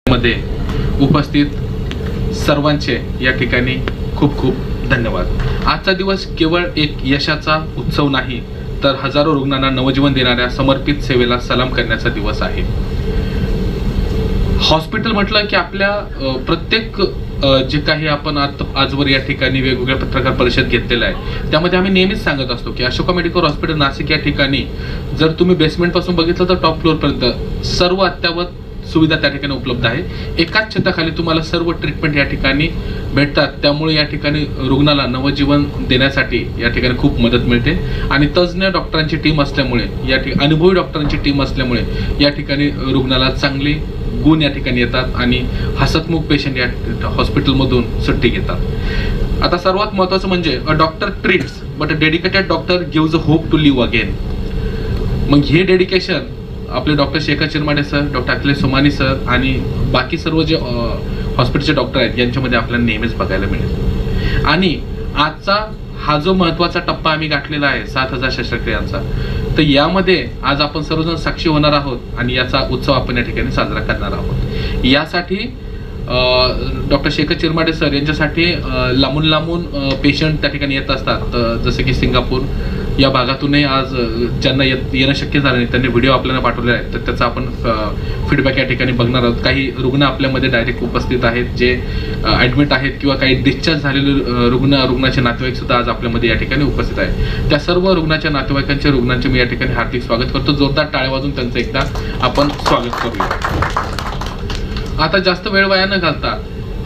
मध्ये उपस्थित सर्वांचे या ठिकाणी खूप खूप धन्यवाद। आजचा दिवस केवळ एक यशाचा उत्सव नाही, तर हजारो रुग्णांना नवजीवन देणाऱ्या समर्पित सेवेला सलाम करण्याचा दिवस आहे। हॉस्पिटल म्हटलं की आपल्या प्रत्येक जे काही आपण आजवर या ठिकाणी वेगवेगळ्या पत्रकार परिषद घेतलेल्या आहे, त्यामध्ये आम्ही नेहमीच सांगत असतो की अशोका मेडिकल हॉस्पिटल नाशिक या ठिकाणी जर तुम्ही बेसमेंट पासून बघितलं तर टॉप फ्लोअरपर्यंत सर्व अत्यावश्यक सुविधा त्या ठिकाणी उपलब्ध आहे। एकाच छताखाली तुम्हाला सर्व ट्रीटमेंट या ठिकाणी भेटतात, त्यामुळे या ठिकाणी रुग्णाला नवजीवन देण्यासाठी या ठिकाणी खूप मदत मिळते। आणि तज्ज्ञ डॉक्टरांची टीम असल्यामुळे अनुभवी डॉक्टरांची टीम असल्यामुळे या ठिकाणी रुग्णाला चांगली गुण या ठिकाणी येतात आणि हसतमुख पेशंट या हॉस्पिटलमधून सुट्टी घेतात। आता सर्वात महत्त्वाचं म्हणजे a doctor treats but a dedicated doctor gives a hope to live again. मग हे डेडिकेशन आपले doctor Shekhar Chirmade sir, doctor Akhilesh Somani sir आणि बाकी सर्व जे हॉस्पिटलचे डॉक्टर आहेत यांच्यामध्ये आपल्याला नेहमीच बघायला मिळेल। आणि आजचा हा जो महत्त्वाचा टप्पा आम्ही गाठलेला आहे 7000 शस्त्रक्रियांचा, तर यामध्ये आज आपण सर्वजण साक्षी होणार आहोत आणि याचा उत्सव आपण या ठिकाणी साजरा करणार आहोत। यासाठी डॉक्टर शेखर चिरमाडे सर यांच्यासाठी लांबून लांबून पेशंट त्या ठिकाणी येत असतात, जसं की सिंगापूर या भागातूनही आज ज्यांना येणं शक्य झालं नाही त्यांनी व्हिडिओ आपल्याला पाठवले आहेत, तर त्याचा आपण फीडबॅक या ठिकाणी बघणार आहोत। काही रुग्ण आपल्यामध्ये डायरेक्ट उपस्थित आहेत जे ॲडमिट आहेत किंवा काही डिस्चार्ज झालेले रुग्णाचे नातेवाईक सुद्धा आज आपल्यामध्ये या ठिकाणी उपस्थित आहेत। त्या सर्व रुग्णाच्या नातेवाईकांचे रुग्णांचे मी या ठिकाणी हार्दिक स्वागत करतो। जोरदार टाळ्या वाजून त्यांचं एकदा आपण स्वागत करूया। आता जास्त वेळ वाया न घालता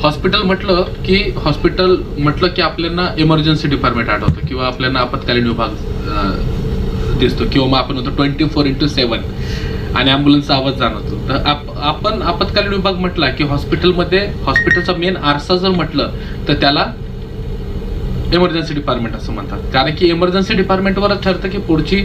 हॉस्पिटल म्हटलं की आपल्याला इमर्जन्सी डिपार्टमेंट आठवतं किंवा आपल्याला आपत्कालीन विभाग दिसतो किंवा मग आपण म्हणतो 24/7 आणि ॲम्ब्युलन्सचा आवाज जाणवतो। तर आपण आपत्कालीन विभाग म्हटला की हॉस्पिटलचा मेन आरसा जर म्हटलं तर त्याला इमर्जन्सी डिपार्टमेंट असं म्हणतात, कारण की इमर्जन्सी डिपार्टमेंटवरच ठरतं की पुढची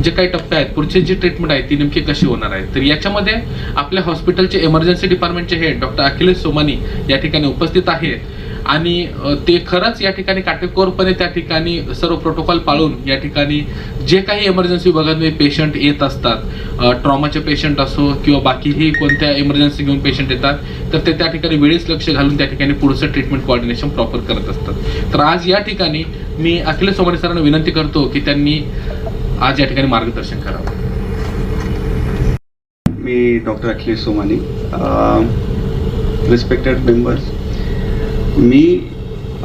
जे काही टप्पे आहेत, पुढची जी ट्रीटमेंट आहे ती नेमकी कशी होणार आहे। तर याच्यामध्ये आपल्या हॉस्पिटलचे इमर्जन्सी डिपार्टमेंटचे हेड डॉक्टर अखिलेश सोमानी या ठिकाणी उपस्थित आहेत आणि ते खरंच या ठिकाणी काटेकोरपणे त्या ठिकाणी सर्व प्रोटोकॉल पाळून या ठिकाणी जे काही इमर्जन्सी विभागांमध्ये पेशंट येत असतात, ट्रॉमाचे पेशंट असो किंवा बाकीही कोणत्या इमर्जन्सी घेऊन पेशंट येतात, तर ते त्या ठिकाणी वेळीच लक्ष घालून त्या ठिकाणी पुढचं ट्रीटमेंट कोऑर्डिनेशन प्रॉपर करत असतात। तर आज या ठिकाणी मी अखिलेश सोमानी सरांना विनंती करतो की त्यांनी आज या ठिकाणी मार्गदर्शन करावं। मी doctor Akhilesh Somani, respected members, मी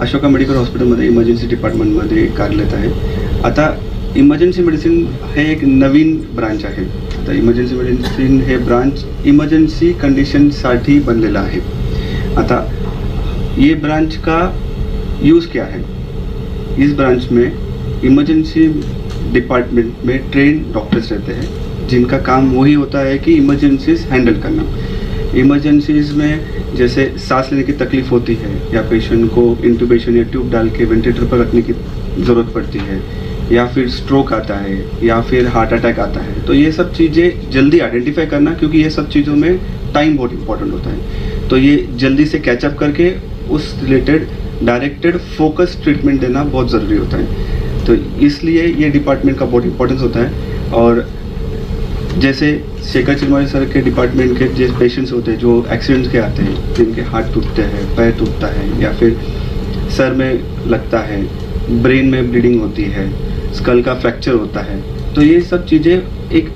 अशोका मेडिकल हॉस्पिटलमध्ये इमर्जन्सी डिपार्टमेंटमध्ये कार्यरत आहे। आता इमर्जन्सी मेडिसिन हे एक नवीन ब्रांच आहे। आता इमर्जन्सी मेडिसिन हे ब्रांच इमर्जन्सी कंडीशनसाठी बनलेला आहे। आता ये ब्रांच का यूज़ क्या है? इस ब्रांच में इमरजेंसी डिपार्टमेंट में ट्रेन डॉक्टर्स रहते हैं जिनका काम वही होता है कि इमरजेंसीज हैंडल करना। इमरजेंसीज में जैसे सांस लेने की तकलीफ़ होती है या पेशेंट को इंटूबेशन या ट्यूब डाल के वेंटिलेटर पर रखने की ज़रूरत पड़ती है, या फिर स्ट्रोक आता है या फिर हार्ट अटैक आता है, तो ये सब चीज़ें जल्दी आइडेंटिफाई करना, क्योंकि ये सब चीज़ों में टाइम बहुत इंपॉर्टेंट होता है, तो ये जल्दी से कैचअप करके उस रिलेटेड डायरेक्टेड फोकस ट्रीटमेंट देना बहुत ज़रूरी होता है। तो इसलिए ये डिपार्टमेंट का बहुत इंपॉर्टेंस होता है। और जैसे शेखर चिरमाडे सर के डिपार्टमेंट के जो पेशेंट्स होते हैं जो एक्सीडेंट्स के आते हैं, जिनके हाथ टूटते हैं, पैर टूटता है या फिर सर में लगता है, ब्रेन में ब्लीडिंग होती है, स्कल का फ्रैक्चर होता है, तो ये सब चीज़ें एक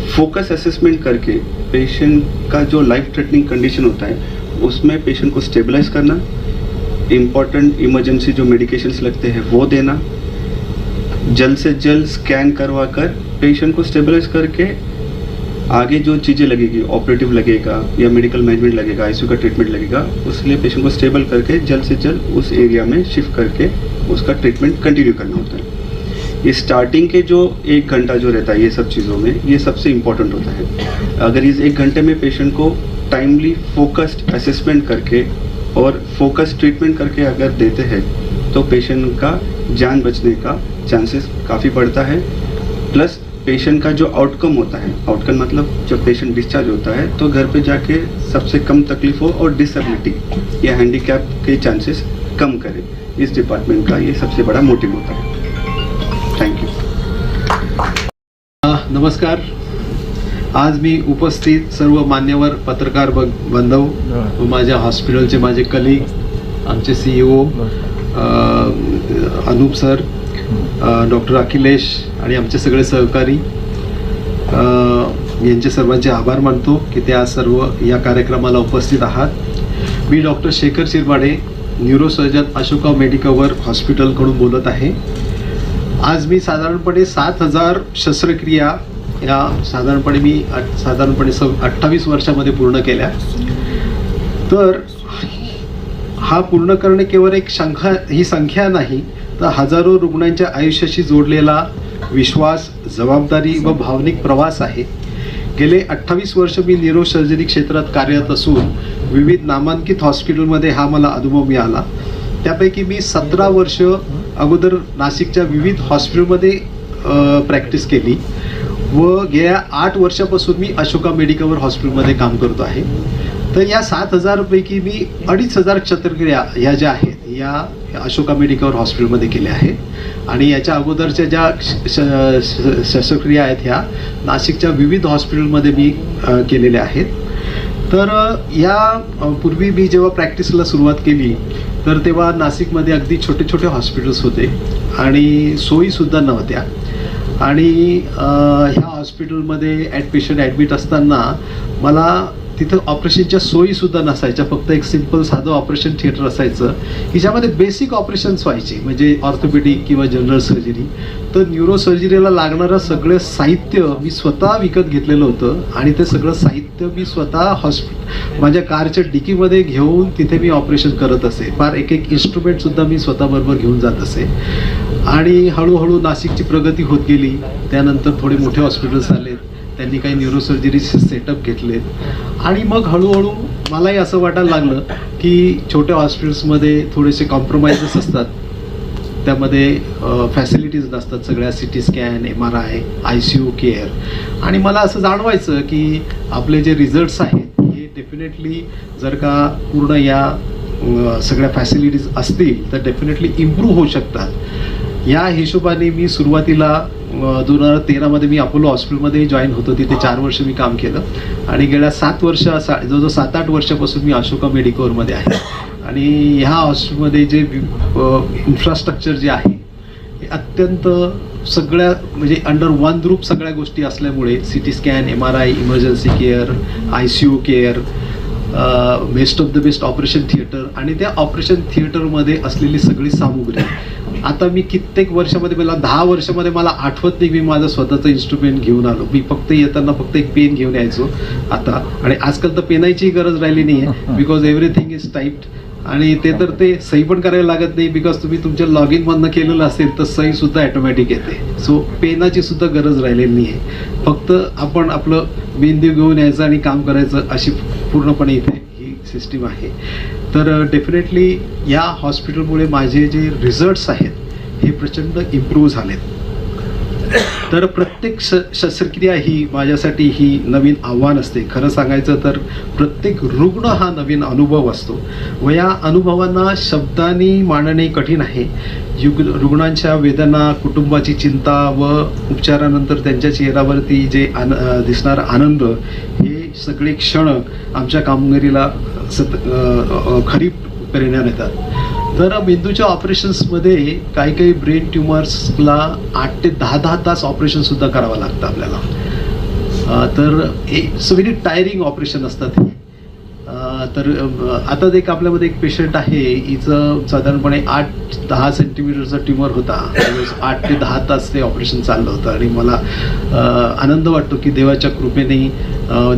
फोकस असेसमेंट करके पेशेंट का जो लाइफ थ्रेटनिंग कंडीशन होता है उसमें पेशेंट को स्टेबलाइज करना, इम्पॉर्टेंट इमरजेंसी जो मेडिकेशंस लगते हैं वो देना, जल्द से जल्द स्कैन करवा कर पेशेंट को स्टेबलाइज करके आगे जो चीज़ें लगेगी, ऑपरेटिव लगेगा या मेडिकल मैनेजमेंट लगेगा, आईसीयू का ट्रीटमेंट लगेगा, उसके पेशेंट को स्टेबल करके जल्द से जल्द उस एरिया में शिफ्ट करके उसका ट्रीटमेंट कंटिन्यू करना होता है। ये स्टार्टिंग के जो 1 घंटा जो रहता है ये सब चीज़ों में, ये सबसे इम्पोर्टेंट होता है। अगर इस 1 घंटे में पेशेंट को टाइमली फोकस्ड असेसमेंट करके और फोकस ट्रीटमेंट करके अगर देते हैं तो पेशेंट का जान बचने का चांसेस काफ़ी बढ़ता है। प्लस पेशेंट का जो आउटकम होता है, आउटकम मतलब जब पेशेंट डिस्चार्ज होता है तो घर पे जाके सबसे कम तकलीफ हो और डिसेबिलिटी या हैंडीकैप के चांसेस कम करे, इस डिपार्टमेंट का ये सबसे बड़ा मोटिव होता है। Thank you. नमस्कार। आज मी उपस्थित सर्व मान्यवर पत्रकार बांधव व माझ्या हॉस्पिटलचे माझे कलिग, आमचे CEO Anoop sir, doctor Akhilesh आणि आमचे सगळे सहकारी, यांचे सर्वांचे आभार मानतो की ते आज सर्व या कार्यक्रमाला उपस्थित आहात. मी doctor Shekhar Shirwade, neurosurgeon Ashoka Medicover हॉस्पिटलकडून बोलत आहे. आज मी साधारणपणे 7,000 शस्त्रक्रिया या साधारणपणे 28 वर्षामध्ये पूर्ण केल्या. तर हा पूर्ण करणे केवळ एक संख्या नाही, तर हजारो रुग्णांच्या आयुष्याशी जोडलेला विश्वास, जबाबदारी व भावनिक प्रवास आहे. गेले 28 वर्ष मी न्यूरोसर्जरी क्षेत्रात कार्यरत असून विविध नामांकित हॉस्पिटलमध्ये हा मला अनुभव मिळाला. त्यापैकी मी 17 वर्ष अगोदर नाशिकच्या विविध हॉस्पिटलमध्ये प्रॅक्टिस केली व गेल्या 8 वर्षापासून मी अशोका मेडिकवर हॉस्पिटलमध्ये काम करतो आहे. तर या 7,000 पैकी मी 2,500 शस्त्रक्रिया ह्या ज्या आहेत या अशोका मेडिकवर हॉस्पिटलमध्ये केल्या आहेत आणि याच्या अगोदरच्या ज्या शस्त्रक्रिया आहेत ह्या नाशिकच्या विविध हॉस्पिटलमध्ये मी केलेल्या आहेत. तर या पूर्वी मी जेव्हा प्रॅक्टिसला सुरुवात केली तर तेव्हा नाशिकमध्ये अगदी छोटे छोटे हॉस्पिटल्स होते आणि सोयीसुद्धा नव्हत्या. आणि ह्या हॉस्पिटलमध्ये पेशंट ॲडमिट असताना मला तिथं ऑपरेशनच्या सोयीसुद्धा नसायच्या. फक्त एक सिम्पल साधं ऑपरेशन थिएटर असायचं की ज्यामध्ये बेसिक ऑपरेशन्स व्हायचे, म्हणजे ऑर्थोपेडिक किंवा जनरल सर्जरी. तर न्यूरोसर्जरीला लागणारं सगळं साहित्य मी स्वतः विकत घेतलेलं होतं आणि ते सगळं साहित्य मी स्वतः माझ्या कारच्या डिकीमध्ये घेऊन तिथे मी ऑपरेशन करत असे. फार एक इन्स्ट्रुमेंटसुद्धा मी स्वतःबरोबर घेऊन जात असे. आणि हळूहळू नाशिकची प्रगती होत गेली. त्यानंतर थोडे मोठे हॉस्पिटल्स आलेत, त्यांनी काही न्यूरोसर्जरी सेटअप घेतलेत आणि मग हळूहळू मलाही असं वाटायला लागलं की छोट्या हॉस्पिटल्समध्ये थोडेसे कॉम्प्रोमाइजेस असतात, त्यामध्ये फॅसिलिटीज नसतात सगळ्या, CT scan, MRI, ICU care. आणि मला असं जाणवायचं की आपले जे रिझल्ट्स आहेत हे डेफिनेटली जर का पूर्ण या सगळ्या फॅसिलिटीज असतील तर डेफिनेटली इम्प्रूव्ह होऊ शकतात. या हिशोबाने मी सुरुवातीला 2013मध्ये मी अपोलो हॉस्पिटलमध्ये जॉईन होतो. तिथे 4 वर्ष मी काम केलं आणि गेल्या 7 वर्ष जवळजवळ 7-8 वर्षापासून मी अशोका मेडिकवरमध्ये आहे. आणि ह्या हॉस्पिटलमध्ये जे इन्फ्रास्ट्रक्चर जे आहे हे अत्यंत सगळ्या म्हणजे अंडर वन ग्रुप सगळ्या गोष्टी असल्यामुळे CT scan, MRI, emergency care, ICU care, best of the best operation theatre आणि त्या ऑपरेशन थिएटरमध्ये असलेली सगळी सामुग्री. आता मी कित्येक वर्षामध्ये, मला 10 वर्षामध्ये मला आठवत नाही मी माझं स्वतःचं इन्स्ट्रुमेंट घेऊन आलो. मी फक्त येताना फक्त एक पेन घेऊन यायचो आता. आणि आजकाल तर पेनाची गरज राहिली नाही आहे, बिकॉज एव्हरीथिंग इज टाईप्ड. आणि ते सही पण करायला लागत नाही, बिकॉज तुम्ही तुमच्या लॉग इनमधनं केलेलं असेल तर सहीसुद्धा ॲटोमॅटिक येते. सो पेनाची सुद्धा गरज राहिलेली नाही आहे. फक्त आपण आपलं मेंदी घेऊन यायचं आणि काम करायचं, अशी पूर्णपणे इथे ही सिस्टीम आहे. तर डेफिनेटली या हॉस्पिटलमुळे माझे जे रिझल्ट्स आहेत हे प्रचंड इम्प्रूव्ह झालेत. तर प्रत्येक शस्त्रक्रिया ही माझ्यासाठी ही नवीन आव्हान असते. खरं सांगायचं तर प्रत्येक रुग्ण हा नवीन अनुभव असतो व या अनुभवांना शब्दांनी मांडणे कठीण आहे. रुग्णांच्या वेदना, कुटुंबाची चिंता व उपचारानंतर त्यांच्या चेहऱ्यावरती जे दिसणारा आनंद, हे सगळे क्षण आमच्या कामगिरीला खरी प्रेरणा देतात. तर मेंदूच्या ऑपरेशन्समध्ये काही ब्रेन ट्युमर्सला 8 ते 10 तास ऑपरेशनसुद्धा करावं लागतं आपल्याला. तर इट्स व्हेरी टायरिंग ऑपरेशन असतात हे. तर आता एक आपल्यामध्ये एक पेशंट आहे, हिचं साधारणपणे 8-10 सेंटीमीटरचा ट्युमर होता. 8 ते 10 तास ते ऑपरेशन चाललं होतं आणि मला आनंद वाटतो की देवाच्या कृपेने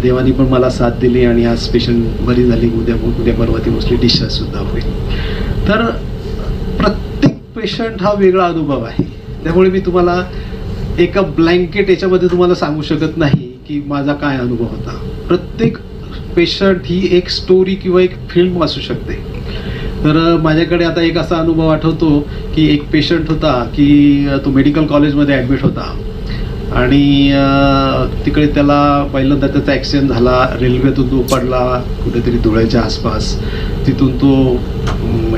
देवानी पण मला साथ दिली आणि आज पेशंट बरी झाली. उद्या परवा ती मोस्टली डिस्चार्जसुद्धा होईल. तर प्रत्येक पेशंट हा वेगळा अनुभव आहे. त्यामुळे मी तुम्हाला एका ब्लँकेट याच्यामध्ये तुम्हाला सांगू शकत नाही की माझा काय अनुभव होता. प्रत्येक पेशंट ही एक स्टोरी किंवा एक फिल्म असू शकते. तर माझ्याकडे आता एक असा अनुभव आठवतो की एक पेशंट होता की तो मेडिकल कॉलेजमध्ये ॲडमिट होता आणि तिकडे त्याला पहिल्यांदा त्याचा ॲक्सिडेंट झाला. रेल्वेतून तो पडला कुठेतरी धुळ्याच्या आसपास. तिथून तो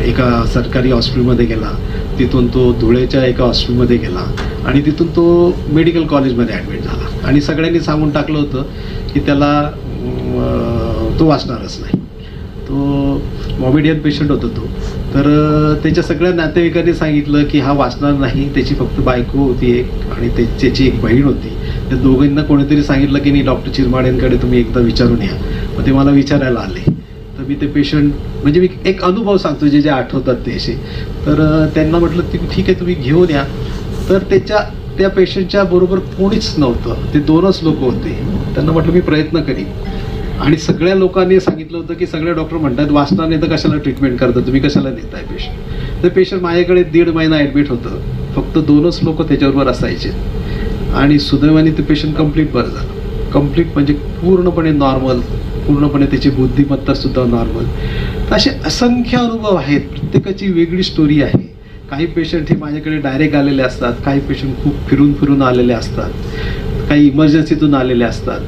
एका सरकारी हॉस्पिटलमध्ये गेला. तिथून तो धुळेच्या एका हॉस्पिटलमध्ये गेला आणि तिथून तो मेडिकल कॉलेजमध्ये ॲडमिट झाला. आणि सगळ्यांनी सांगून टाकलं होतं की त्याला तो वाचणारच नाही. तो मॉमेडियन पेशंट होता तो. तर त्याच्या सगळ्या नातेवाईकांनी सांगितलं की हा वाचणार नाही. त्याची फक्त बायको होती एक आणि त्याची एक बहीण होती. त्या दोघांना कोणीतरी सांगितलं की नाही डॉक्टर चिरमाडेंकडे तुम्ही एकदा विचारून या. मग ते मला विचारायला आले. तर मी ते पेशंट म्हणजे मी एक अनुभव सांगतो जे जे आठवतात ते असे. तर त्यांना म्हटलं की ठीक आहे तुम्ही घेऊन या. तर त्या पेशंटच्या बरोबर कोणीच नव्हतं. ते 2च लोक होते. त्यांना म्हटलं मी प्रयत्न करीन. आणि सगळ्या लोकांनी सांगितलं होतं की सगळे डॉक्टर म्हणतात वाचणार नाही तर कशाला ट्रीटमेंट करता तुम्ही, कशाला देताय पेशंट. तर पेशंट माझ्याकडे 1.5 महिना ॲडमिट होतं. फक्त 2च लोक त्याच्याबरोबर असायचे आणि सुदैवाने ते पेशंट कंप्लीट बरं झालं. कंप्लीट म्हणजे पूर्णपणे नॉर्मल, पूर्णपणे त्याची बुद्धिमत्तासुद्धा नॉर्मल. तर असे असंख्य अनुभव आहेत. प्रत्येकाची वेगळी स्टोरी आहे. काही पेशंट हे माझ्याकडे डायरेक्ट आलेले असतात. काही पेशंट खूप फिरून आलेले असतात. काही इमर्जन्सीतून आलेले असतात.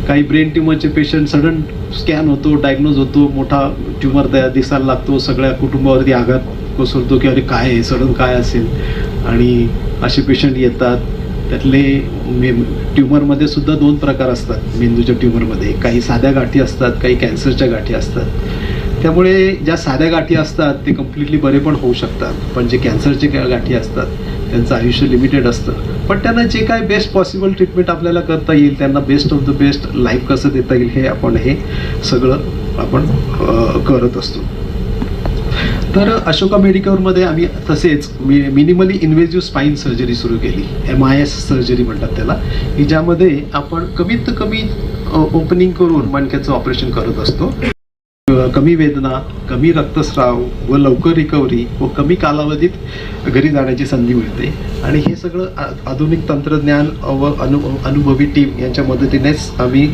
काही ब्रेन ट्युमरचे पेशंट सडन स्कॅन होतो, डायग्नोज होतो, मोठा ट्युमर दिसायला लागतो, सगळ्या कुटुंबावरती आघात कोसळतो की अरे काय आहे, सडन काय असेल. आणि असे पेशंट येतात. त्यातले ट्युमरमध्ये सुद्धा 2 प्रकार असतात मेंदूच्या ट्युमरमध्ये. काही साध्या गाठी असतात, काही कॅन्सरच्या गाठी असतात. त्यामुळे ज्या साध्या गाठी असतात ते कम्प्लिटली बरे पण होऊ शकतात. पण जे कॅन्सरचे गाठी असतात त्यांचं आयुष्य लिमिटेड असतं. पण त्यांना जे काय बेस्ट पॉसिबल ट्रीटमेंट आपल्याला करता येईल, त्यांना best of the best life कसं देता येईल हे सगळं आपण करत असतो. तर अशोका मेडिकलमध्ये आम्ही तसेच मिनिमली इन्व्हेजिव्ह स्पाईन सर्जरी सुरू केली. MIS सर्जरी म्हणतात त्याला, की ज्यामध्ये आपण कमीत कमी ओपनिंग करून मणक्याचं ऑपरेशन करत असतो. कमी वेदना, कमी रक्तस्राव व लवकर रिकव्हरी व कमी कालावधीत घरी जाण्याची संधी मिळते. आणि हे सगळं आधुनिक तंत्रज्ञान व अनुभवी टीम यांच्या मदतीनेच आम्ही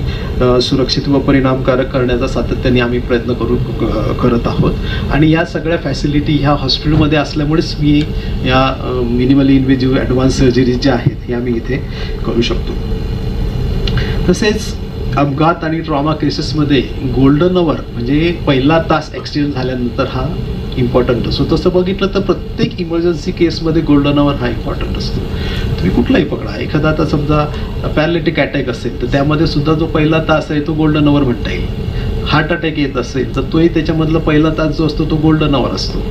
सुरक्षित व परिणामकारक करण्याचा सातत्याने आम्ही प्रयत्न करत आहोत. आणि या सगळ्या फॅसिलिटी ह्या हॉस्पिटलमध्ये असल्यामुळेच मी या मिनिमली इन्व्हेजिव्ह ॲडव्हान्स सर्जरी ज्या आहेत ह्या मी इथे करू शकतो. तसेच अपघात आणि ट्रॉमा केसेसमध्ये गोल्डन अवर म्हणजे पहिला तास ॲक्सिडेंट झाल्यानंतर हा इम्पॉर्टंट असतो. तसं बघितलं तर प्रत्येक इमर्जन्सी केसमध्ये गोल्डन अवर हा इम्पॉर्टंट असतो. तुम्ही कुठलाही पकडा, एखादा आता समजा पॅरालिटिक अटॅक असेल तर त्यामध्ये सुद्धा जो पहिला तास आहे तो गोल्डन अवर म्हणता येईल. हार्ट अटॅक येत असेल तर तोही त्याच्यामधला पहिला तास जो असतो तो गोल्डन अवर असतो.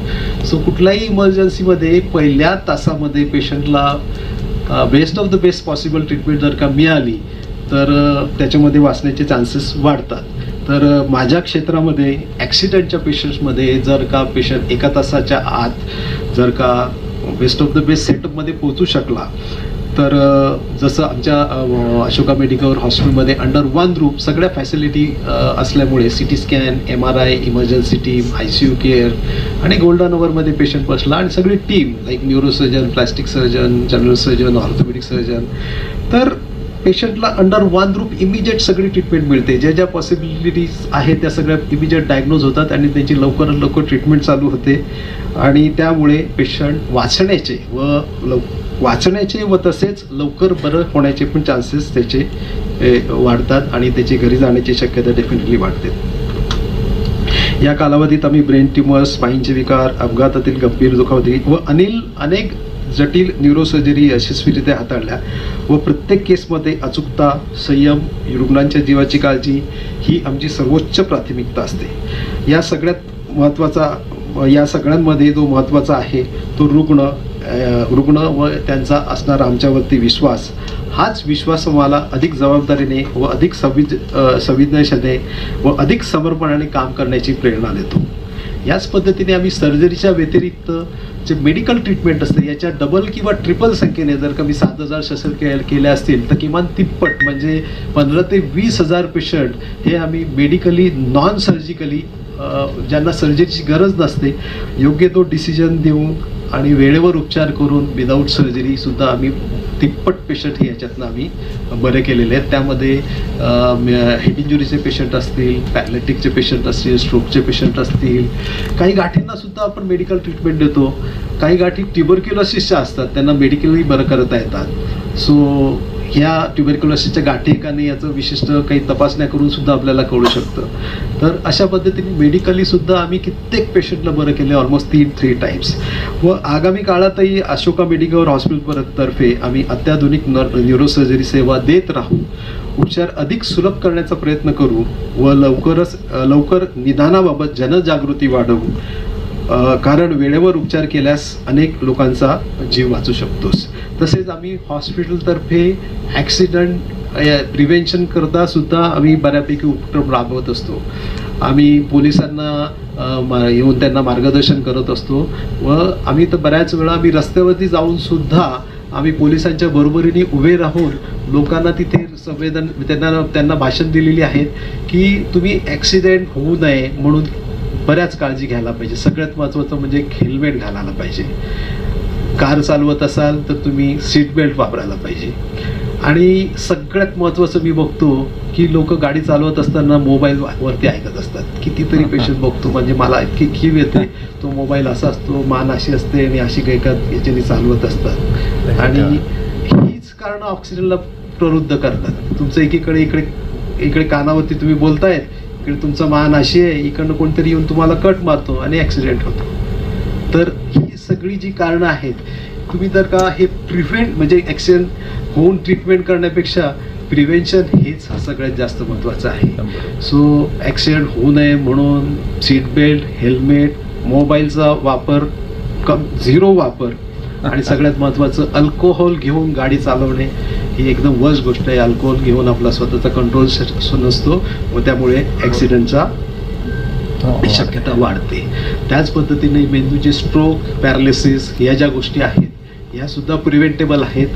सो कुठल्याही इमर्जन्सीमध्ये पहिल्या तासामध्ये पेशंटला best of the best possible treatment जर का मिळाली तर त्याच्यामध्ये वाचण्याचे चान्सेस वाढतात. तर माझ्या क्षेत्रामध्ये ॲक्सिडेंटच्या पेशंट्समध्ये जर का पेशंट 1 तासाच्या आत जर का बेस्ट ऑफ द बेस्ट सेटअपमध्ये पोहोचू शकला तर जसं आमच्या अशोका मेडिकल हॉस्पिटलमध्ये अंडर 1 रूफ सगळ्या फॅसिलिटी असल्यामुळे CT scan, MRI, emergency team, ICU care आणि गोल्डन अवरमध्ये पेशंट बसला आणि सगळी team like neurosurgeon, plastic surgeon, general surgeon, orthopaedic surgeon, तर पेशंटला अंडर 1 रूफ इमिजिएट सगळी ट्रीटमेंट मिळते. ज्या पॉसिबिलिटीज आहेत त्या सगळ्या इमिजिएट डायग्नोज होतात आणि त्यांची लवकरात लवकर ट्रीटमेंट चालू होते. आणि त्यामुळे पेशंट वाचण्याचे व तसेच लवकर बरं होण्याचे पण चान्सेस त्याचे वाढतात आणि त्याची घरी जाण्याची शक्यता डेफिनेटली वाढते. या कालावधीत आम्ही ब्रेन ट्युमर, स्पाईनचे विकार, अपघातातील गंभीर दुखापती व अनेक जटिल न्यूरोसर्जरी यशस्वीरित्या हाताळल्या व प्रत्येक केसमध्ये अचूकता, संयम, रुग्णांच्या जीवाची काळजी ही आमची सर्वोच्च प्राथमिकता असते. या सगळ्यांमध्ये जो महत्त्वाचा आहे तो रुग्ण व त्यांचा असणारा आमच्यावरती विश्वास. हाच विश्वास मला अधिक जबाबदारीने व अधिक संवेदनशीलतेने व अधिक समर्पणाने काम करण्याची प्रेरणा देतो. याच पद्धतीने आम्ही सर्जरीच्या व्यतिरिक्त जे मेडिकल ट्रीटमेंट असते याच्या डबल किंवा ट्रिपल संख्येने जर का मी 7,000 शस्त्रक्रिया केल्या असतील तर किमान तिप्पट म्हणजे 15,000 ते 20,000 पेशंट हे आम्ही मेडिकली नॉन सर्जिकली ज्यांना सर्जरीची गरज नसते योग्य तो डिसिजन देऊन आणि वेळेवर उपचार करून विदाऊट सर्जरीसुद्धा आम्ही तिप्पट पेशंट हे याच्यातनं आम्ही बरे केलेले आहेत. त्यामध्ये हेड इंजुरीचे पेशंट असतील, पॅरालिटिकचे पेशंट असतील, स्ट्रोकचे पेशंट असतील, काही गाठींनासुद्धा आपण मेडिकल ट्रीटमेंट देतो. काही गाठी ट्युबरक्युलोसिसच्या असतात त्यांना मेडिकली बरं करता येतात. सो ह्या ट्युबरक्युलोसिसच्या गाठी का नाही याचं विशिष्ट काही तपासण्या करून सुद्धा आपल्याला कळू शकतं. तर अशा पद्धतीने मेडिकली सुद्धा आम्ही कित्येक पेशंटला बरं केले, ऑलमोस्ट 3 टाईम्स. व आगामी काळातही अशोका मेडिकल हॉस्पिटल तर्फे आम्ही अत्याधुनिक न्यूरोसर्जरी सेवा देत राहू, उपचार अधिक सुलभ करण्याचा प्रयत्न करू व लवकर निदानाबाबत जनजागृती वाढवू. कारण वेळेवर उपचार केल्यास अनेक लोकांचा जीव वाचू शकतोस. तसेच आम्ही हॉस्पिटलतर्फे ॲक्सिडंट प्रिव्हेन्शन करता सुद्धा आम्ही बऱ्यापैकी उपक्रम राबवत असतो. आम्ही पोलिसांना येऊन त्यांना मार्गदर्शन करत असतो व आम्ही तर बऱ्याच वेळा आम्ही रस्त्यावरती जाऊन सुद्धा आम्ही पोलिसांच्या बरोबरीने उभे राहून लोकांना तिथे त्यांना भाषण दिलेली आहेत की तुम्ही ॲक्सिडेंट होऊ नये म्हणून बऱ्याच काळजी घ्यायला पाहिजे. सगळ्यात महत्त्वाचं म्हणजे हेल्मेट घालायला पाहिजे. कार चालवत असाल तर तुम्ही सीट बेल्ट वापरायला पाहिजे. आणि सगळ्यात महत्त्वाचं मी बघतो की लोक गाडी चालवत असताना मोबाईल वरती ऐकत असतात. कितीतरी पेशंट बघतो, म्हणजे मला इतकी कीव येते. तो मोबाईल असा असतो, मान अशी असते आणि अशी काही का याच्याने चालवत असतात आणि हीच कारणं ऑक्सिजनला प्रवृत्त करतात. तुमचं इकडे कानावरती तुम्ही बोलतायत, इकडे तुमचा मान अशी आहे, इकडनं कोणतरी येऊन तुम्हाला कट मारतो आणि ॲक्सिडेंट होतो. तर ही सगळी जी कारणं आहेत, तुम्ही जर का हे प्रिव्हेंट म्हणजे ॲक्सिडेंट होऊन ट्रीटमेंट करण्यापेक्षा प्रिव्हेन्शन हेच सगळ्यात जास्त महत्त्वाचं आहे. सो ॲक्सिडेंट होऊ नये म्हणून सीट बेल्ट, हेल्मेट, मोबाईलचा वापर झिरो वापर आणि सगळ्यात महत्त्वाचं अल्कोहोल घेऊन गाडी चालवणे ही एकदम वर्स्ट गोष्ट आहे. अल्कोहोल घेऊन आपला स्वतःचा कंट्रोल नसतो व त्यामुळे ॲक्सिडेंटचा शक्यता वाढते. त्याच पद्धतीने मेंदूचे स्ट्रोक, पॅरालिसिस या ज्या गोष्टी आहेत ह्या सुद्धा प्रिव्हेंटेबल आहेत.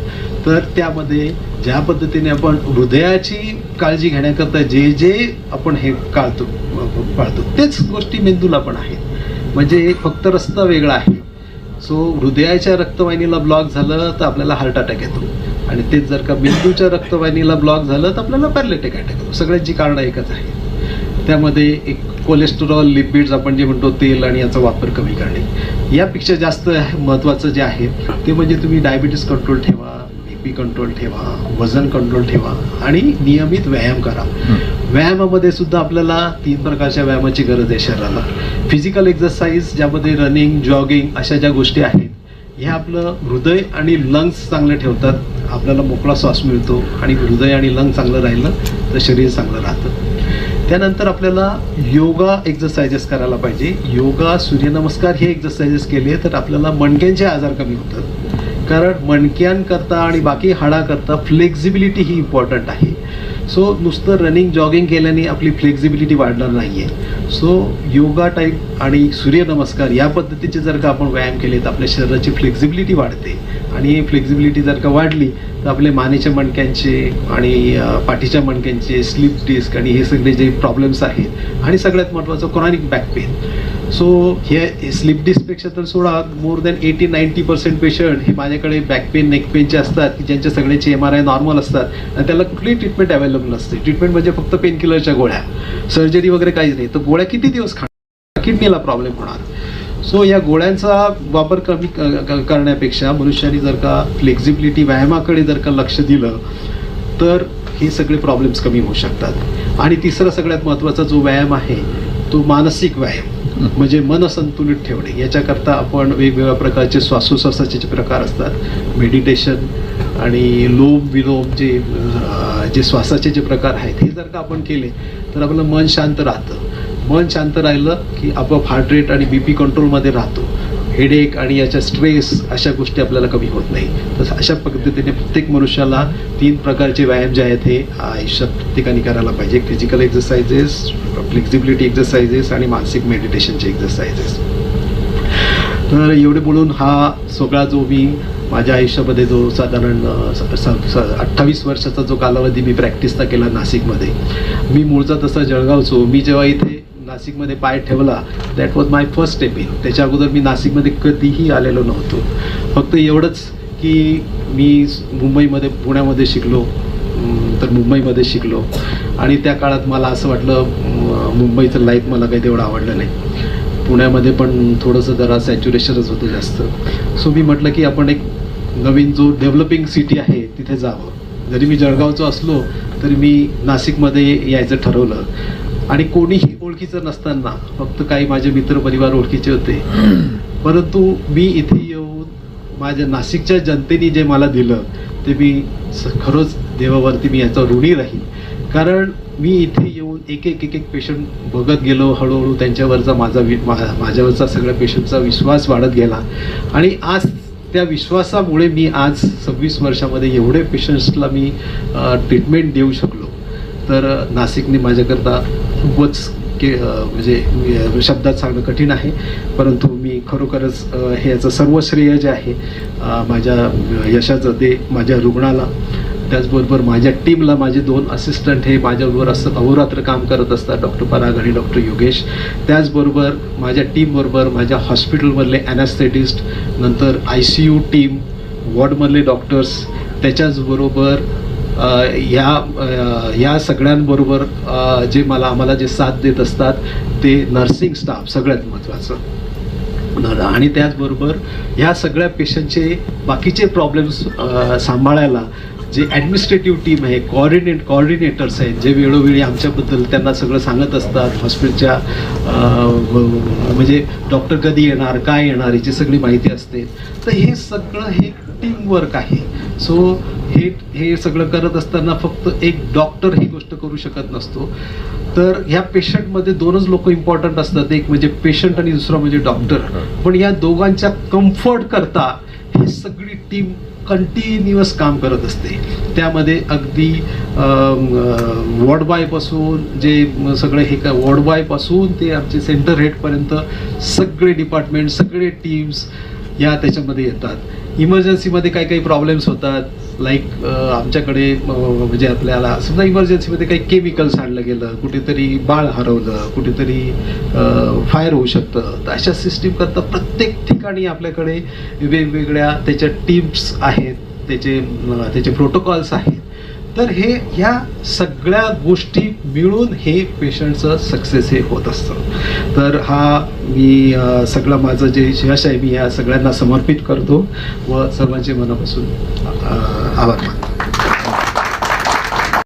तर त्यामध्ये ज्या पद्धतीने आपण हृदयाची काळजी घेण्याकरता जे आपण हे पाळतो तेच गोष्टी मेंदूला पण आहेत. म्हणजे फक्त रस्ता वेगळा आहे. सो हृदयाच्या रक्तवाहिनीला ब्लॉक झालं तर आपल्याला हार्ट अटॅक येतो आणि तेच जर का मेंदूच्या रक्तवाहिनीला ब्लॉक झालं तर आपल्याला पॅरालिटिक अटॅक येतो. सगळ्यांची कारणं एकच आहे. त्यामध्ये एक कोलेस्टेरॉल, लिपिड्स आपण जे म्हणतो तेल आणि याचा वापर कमी करणे. यापेक्षा जास्त महत्त्वाचं जे आहे ते म्हणजे तुम्ही डायबिटीस कंट्रोल ठेवा, BP कंट्रोल ठेवा, वजन कंट्रोल ठेवा आणि नियमित व्यायाम करा. व्यायामामध्ये सुद्धा आपल्याला 3 प्रकारच्या व्यायामाची गरज आहे शरीराला. फिजिकल एक्सरसाइज ज्यामध्ये रनिंग, जॉगिंग अशा ज्या गोष्टी आहेत ह्या आपलं हृदय आणि लंग्स चांगले ठेवतात. आपल्याला मोकळा श्वास मिळतो आणि हृदय आणि लंग चांगलं राहिलं तर शरीर चांगलं राहतं. त्यानंतर आपल्याला योगा एक्सरसाइजेस करायला पाहिजे. योगा, सूर्यनमस्कार हे एक्सरसाइजेस केले तर आपल्याला मणक्यांचे आजार कमी होतात. कारण मणक्यांकरता आणि बाकी हाडाकरता फ्लेक्झिबिलिटी ही इम्पॉर्टंट आहे. सो नुसतं रनिंग, जॉगिंग केल्याने आपली फ्लेक्झिबिलिटी वाढणार नाही आहे. सो योगा टाईप आणि सूर्यनमस्कार या पद्धतीचे जर का आपण व्यायाम केले तर आपल्या शरीराची फ्लेक्झिबिलिटी वाढते आणि फ्लेक्झिबिलिटी जर का वाढली तर आपले मानेच्या मणक्यांचे आणि पाठीच्या मणक्यांचे, स्लिप डिस्क आणि हे सगळे जे प्रॉब्लेम्स आहेत आणि सगळ्यात महत्त्वाचं क्रॉनिक बॅक पेन. सो हे स्लिप डिस्कपेक्षा तर सोडा, मोर दॅन 80-90% पेशंट हे माझ्याकडे बॅक पेन, नेक पेनचे असतात की ज्यांच्या सगळ्याचे MRI नॉर्मल असतात आणि त्याला कुठली ट्रीटमेंट अवेलेबल नसते. ट्रीटमेंट म्हणजे फक्त पेन किलरच्या गोळ्या, सर्जरी वगैरे काहीच नाही. तर गोळ्या किती दिवस खाणार, किडनीला प्रॉब्लेम होणार. सो या गोळ्यांचा वापर कमी करण्यापेक्षा मनुष्याने जर का फ्लेक्झिबिलिटी व्यायामाकडे जर का लक्ष दिलं तर हे सगळे प्रॉब्लेम्स कमी होऊ शकतात. आणि तिसरा सगळ्यात महत्त्वाचा जो व्यायाम आहे तो मानसिक व्यायाम, म्हणजे मन संतुलित ठेवणे. याच्याकरता आपण वेगवेगळ्या प्रकारचे श्वासोश्वासाचे जे प्रकार असतात, मेडिटेशन आणि लोम विलोम जे श्वासाचे जे प्रकार आहेत हे जर का आपण केले तर आपलं मन शांत राहतं. मन शांत राहिलं की आपोआप हार्ट रेट आणि BP कंट्रोलमध्ये राहतो. हेडेक आणि याच्या स्ट्रेस अशा गोष्टी आपल्याला कमी होत नाही. तर अशा पद्धतीने प्रत्येक मनुष्याला 3 प्रकारचे व्यायाम जे आहेत हे आयुष्यात प्रत्येकाने करायला पाहिजे. फिजिकल एक्सरसाइजेस, फ्लेक्झिबिलिटी एक्सरसाइजेस आणि मानसिक मेडिटेशनचे एक्सरसाइजेस. तर एवढे बोलून हा सगळा जो मी माझ्या आयुष्यामध्ये जो साधारण 28 वर्षाचा जो कालावधी मी प्रॅक्टिसचा केला नाशिकमध्ये. मी मूळचा तसा जळगावचो. मी जेव्हा इथे नाशिकमध्ये पाय ठेवला that was my first step in. त्याच्या अगोदर मी नाशिकमध्ये कधीही आलेलो नव्हतो. फक्त एवढंच की मी मुंबईमध्ये, पुण्यामध्ये शिकलो, तर मुंबईमध्ये शिकलो आणि त्या काळात मला असं वाटलं मुंबईचं लाईफ मला काही तेवढं आवडलं नाही. पुण्यामध्ये पण थोडंसं जरा सॅच्युरेशनच होतं जास्त. सो मी म्हटलं की आपण एक नवीन जो डेव्हलपिंग सिटी आहे तिथे जावं. जरी मी जळगावचं असलो तरी मी नाशिकमध्ये यायचं ठरवलं आणि कोणीही ओळखीचं नसताना फक्त काही माझे मित्रपरिवार ओळखीचे होते, परंतु मी इथे येऊन माझ्या नाशिकच्या जनतेने जे मला दिलं ते मी खरंच देवावरती मी याचा ऋणी राहील. कारण मी इथे येऊन एक एक पेशंट बघत गेलो, हळूहळू त्यांच्यावरचा माझ्यावरचा सगळ्या पेशंटचा विश्वास वाढत गेला आणि आज त्या विश्वासामुळे मी आज 26 वर्षामध्ये एवढे पेशंट्सला मी ट्रीटमेंट देऊ शकलो. तर नाशिकने माझ्याकरता खूपच म्हणजे शब्दात सांगणं कठीण आहे, परंतु मी खरोखरच हे याचं सर्व श्रेय जे आहे माझ्या यशाचं ते माझ्या रुग्णाला, त्याचबरोबर माझ्या टीमला. माझे 2 असिस्टंट हे माझ्याबरोबर असं अहोरात्र काम करत असतात, डॉक्टर पराग आणि डॉक्टर योगेश. त्याचबरोबर माझ्या टीमबरोबर माझ्या हॉस्पिटलमधले ॲनास्थेटिस्ट, नंतर ICU टीम, वॉर्डमधले डॉक्टर्स, त्याच्याचबरोबर या सगळ्यांबरोबर जे आम्हाला जे साथ देत असतात ते नर्सिंग स्टाफ सगळ्यात महत्त्वाचं. आणि त्याचबरोबर ह्या सगळ्या पेशंटचे बाकीचे प्रॉब्लेम्स सांभाळायला जे ॲडमिनिस्ट्रेटिव्ह टीम आहे, कॉर्डिनेटर्स आहेत, जे वेळोवेळी आमच्याबद्दल त्यांना सगळं सांगत असतात. हॉस्पिटलच्या म्हणजे डॉक्टर कधी येणार, काय येणार याची सगळी माहिती असते. तर हे सगळं हे टीमवर्क आहे. सो हे सगळं करत असताना फक्त एक डॉक्टर ही गोष्ट करू शकत नसतो. तर ह्या पेशंटमध्ये 2च लोक इम्पॉर्टंट असतात, एक म्हणजे पेशंट आणि दुसरा म्हणजे डॉक्टर. पण या दोघांच्या कम्फर्ट करता ही सगळी टीम कंटिन्युअस काम करत असते. त्यामध्ये अगदी वॉर्ड बॉयपासून जे सगळे हे वॉर्ड बॉयपासून ते आमचे सेंटर हेडपर्यंत सगळे डिपार्टमेंट, सगळे टीम्स या त्याच्यामध्ये येतात. इमर्जन्सीमध्ये काही प्रॉब्लेम्स होतात, लाईक आमच्याकडे म्हणजे आपल्याला समजा इमर्जन्सीमध्ये काही केमिकल्स आणलं गेलं, कुठेतरी बाळ हरवलं, कुठेतरी फायर होऊ शकतं. तर अशा सिस्टीम करता प्रत्येक ठिकाणी आपल्याकडे वेगवेगळ्या त्याच्या टीम्स आहेत, त्याचे प्रोटोकॉल्स आहेत. तर ह्या सगळ्या गोष्टी मिळून हे पेशंटचं सक्सेस हे होत असतं. तर मी सगळं माझं जे यश आहे मी या सगळ्यांना समर्पित करतो व सर्वांचे मनापासून आभार मानतो.